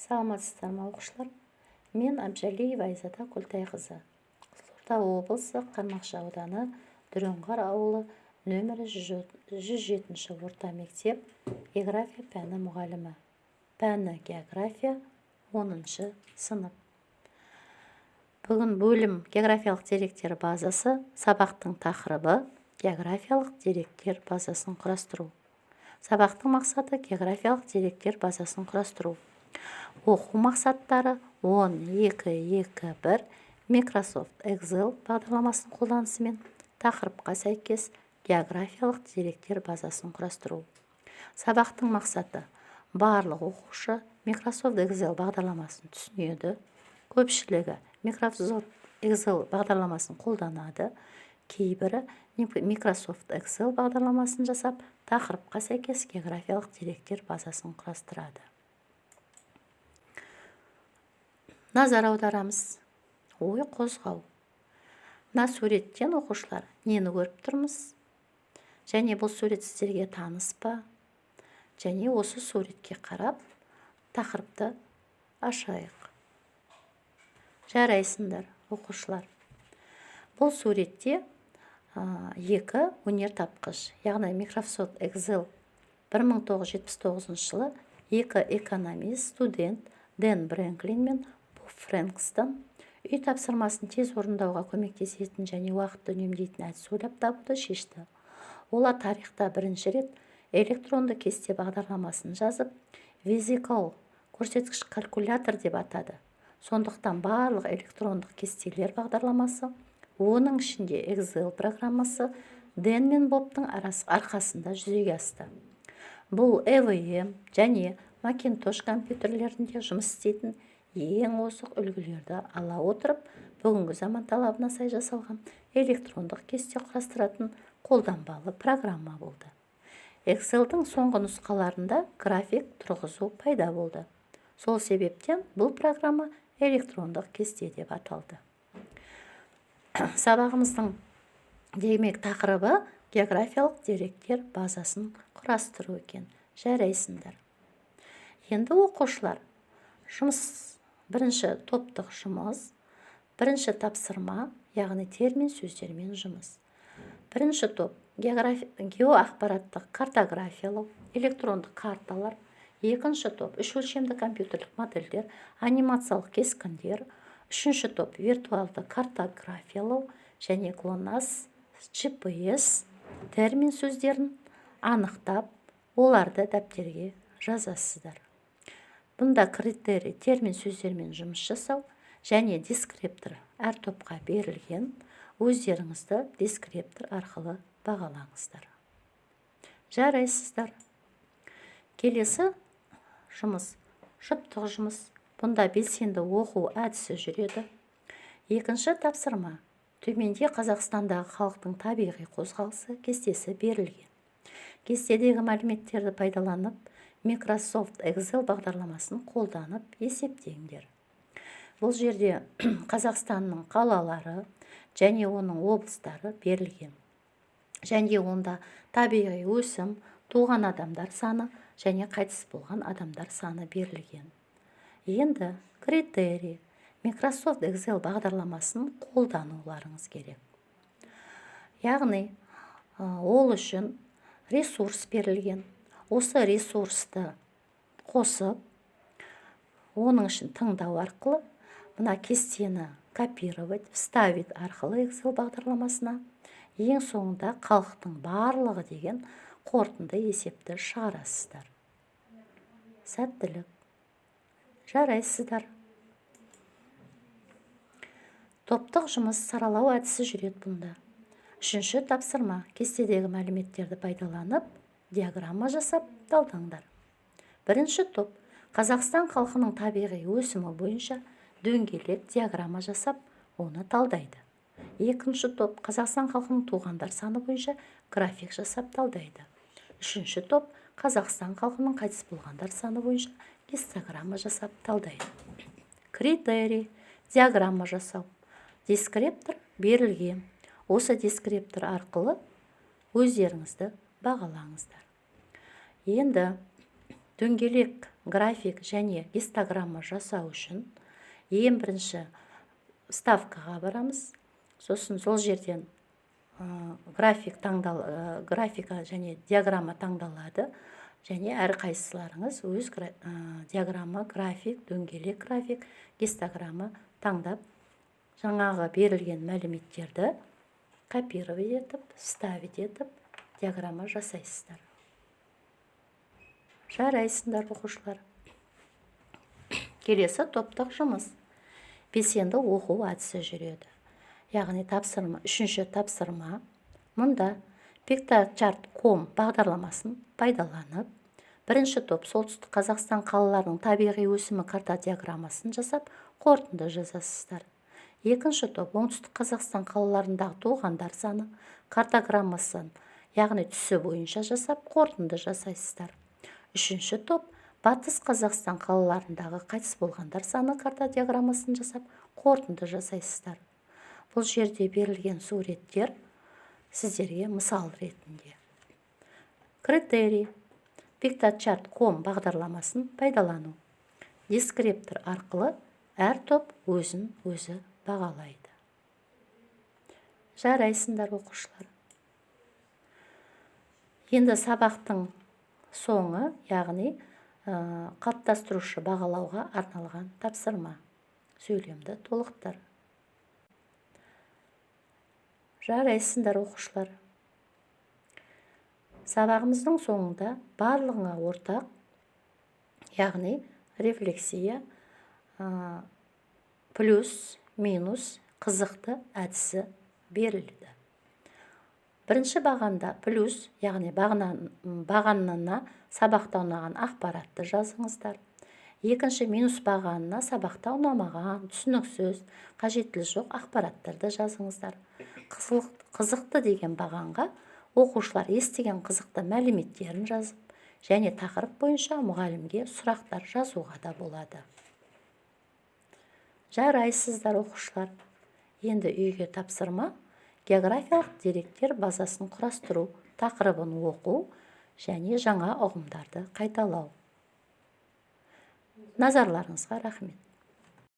Саламатсыздар ма оқушылар? Мен Әбжалиева Айзада Көлтайқызы. Қызылорда облысы Қармақшы ауданы Дүренғар ауылы нөмірі 107 орта мектеп география пәні мұғалімі. Пәні география 10 сынып. Бүгін бөлім географиялық деректер базасы сабақтың тақырыбы географиялық деректер базасын құрастыру. Сабақтың мақсаты географиялық деректер базасын құрастыру. Оқу мақсаттары 10.2.2.1 Microsoft Excel бағдарламасын қолданысымен тақырыпқа сәйкес географиялық деректер базасын құрастыру. Сабақтың мақсаты барлық оқушы Microsoft Excel бағдарламасын түсінеді. Көпшілігі Microsoft Excel бағдарламасын қолданады. Кейбірі Microsoft Excel бағдарламасын жасап, тақырыпқа сәйкес географиялық деректер базасын құрастырады. Назар аударамыз. Ой қозғау. Мына суреттен оқушылар нені көріп тұрмыз? Және бұл сурет сіздерге таныс па? Және осы суретке қарап тақырыпты ашайық. Жарайсыңдар, оқушылар. Бұл суретте екі өнертапқыш, яғни Microsoft Excel 1979 жылы екі экономист, студент Дэн Брэнклин мен Боб Фрэнкстон үй тапсырмасын тез орындауға көмектесетін және уақытты үнемдейтін әдіс ойлап табуды шешті. Олар тарихта бірінші рет электронды кесте бағдарламасын жазып, VisiCal көрсеткіш калькулятор деп атады. Сондықтан барлық электрондық кестелер бағдарламасы, оның ішінде Excel программасы Дэн мен Бобтың арқасында жүзеге асты. Бұл EVM және Macintosh компьютерлерінде жұмыс істейтін ең озық үлгілерді ала отырып, бүгінгі заман талабына сай жасалған электрондық кесте құрастыратын қолданбалы программа болды. Excel-дің соңғы нұсқаларында график тұрғызу пайда болды. Сол себептен бұл программа электрондық кесте деп аталды. Сабағымыздың демек тақырыбы географиялық деректер базасын құрастыру екен. Жарайсыңдар. Енді оқушылар, бірінші топтық жұмыс, бірінші тапсырма, яғни термин сөздермен жұмыс. Бірінші топ геоақпараттық картографиялау, электрондық карталар. Екінші топ үш өлшемді компьютерлік модельдер, анимациялық кескіндер. Үшінші топ виртуалды картографиялау және GLONASS, GPS термин сөздерін анықтап, оларды дәптерге жазасыздар. Бұнда критерий термин сөздермен жұмыс жасау және дескриптор әр топқа берілген. Өздеріңізді дескриптор арқылы бағалаңыздар. Жарайсыздар. Келесі жұмыс, жұптық жұмыс. Бұнда белсенді оқу әдісі жүреді. Екінші тапсырма. Төменде Қазақстандағы халықтың табиғи қозғалысы кестесі берілген. Кестедегі мәліметтерді пайдаланып, Microsoft Excel бағдарламасын қолданып есептеңдер. Бұл жерде Қазақстанның қалалары және оның облыстары берілген. Және онда табиғи өсім, туған адамдар саны және қайтыс болған адамдар саны берілген. Енді критерий Microsoft Excel бағдарламасын қолдануларыңыз керек. Яғни, ол үшін ресурс берілген. Осы ресурсты қосып, оның үшін тыңдау арқылы, мына кестені копировать, вставить арқылы Excel бағдарламасына, ең соңында халықтың барлығы деген қорытынды есепті шығарасыздар. Сәттілік. Жарайсыздар. Топтық жұмыс саралау әдісі жүреді бұнда. Үшінші тапсырма. Кестедегі мәліметтерді пайдаланып, диаграмма жасап талдаңдар. Бірінші топ. Қазақстан халқының табиғи өсімі бойынша дөңгелек диаграмма жасап, оны талдайды. Екінші топ. Қазақстан халқының туғандар саны бойынша график жасап талдайды. Үшінші топ. Қазақстан халқының қайтыс болғандар саны бойынша гистограмма жасап талдайды. Критерий диаграмма жасау. Дескриптор берілген. Осы дескриптор арқылы өздеріңізді бағалаңыздар. Енді дөңгелек график және гистограмма жасау үшін ең бірінші вставкаға барамыз. Сосын сол жерден графика және диаграмма таңдалады. Және әрқайсыларыңыз өз диаграмма, график, дөңгелек график, гистограмма таңдап, жаңағы берілген мәліметтерді копировать етіп, вставить етіп, диаграмма жасайсыздар. Жарайсыңдар, оқушылар. Келесі топтық жұмыс. Белсенді оқу әдісі жүреді. Яғни үшінші тапсырма. Мұнда Pictochart.com бағдарламасын пайдаланып, бірінші топ солтүстік Қазақстан қалаларының табиғи өсімі карта диаграммасын жасап, қорытынды жазасыздар. Екінші топ оңтүстік Қазақстан қалаларындағы туғандар саны картограммасын, яғни түсі бойынша жасап, қорытынды жасайсыздар. Үшінші топ батыс Қазақстан қалаларындағы қайтыс болғандар саны карта диаграммасын жасап, қорытынды жасайсыздар. Бұл жерде берілген суреттер сіздерге мысал ретінде. Критерий. Pictochart.com бағдарламасын пайдалану. Дескриптор арқылы әр топ өзін-өзі бағалайды. Жарайсыңдар, оқушылар. Енді сабақтың соңы, яғни қалыптастырушы бағалауға арналған тапсырма. Сөйлемді толықтыр. Жарайсыңдар, оқушылар. Сабағымыздың соңында барлығыңа ортақ, яғни рефлексия, плюс, минус, қызықты әдісі берілді. Бірінші бағанда плюс, яғни бағанына сабақта ұнаған ақпаратты жазыңыздар. Екінші минус бағанына сабақта ұнамаған, түсініксіз, қажеттілігі жоқ ақпараттарды жазыңыздар. Қызықты деген бағанға оқушылар естіген қызықты мәліметтерін жазып, және тақырып бойынша мұғалімге сұрақтар жазуға да болады. Жарайсыздар, оқушылар. Енді үйге тапсырма, географиялық деректер базасын құрастыру, тақырыбын оқу және жаңа ұғымдарды қайталау. Назарларыңызға рахмет.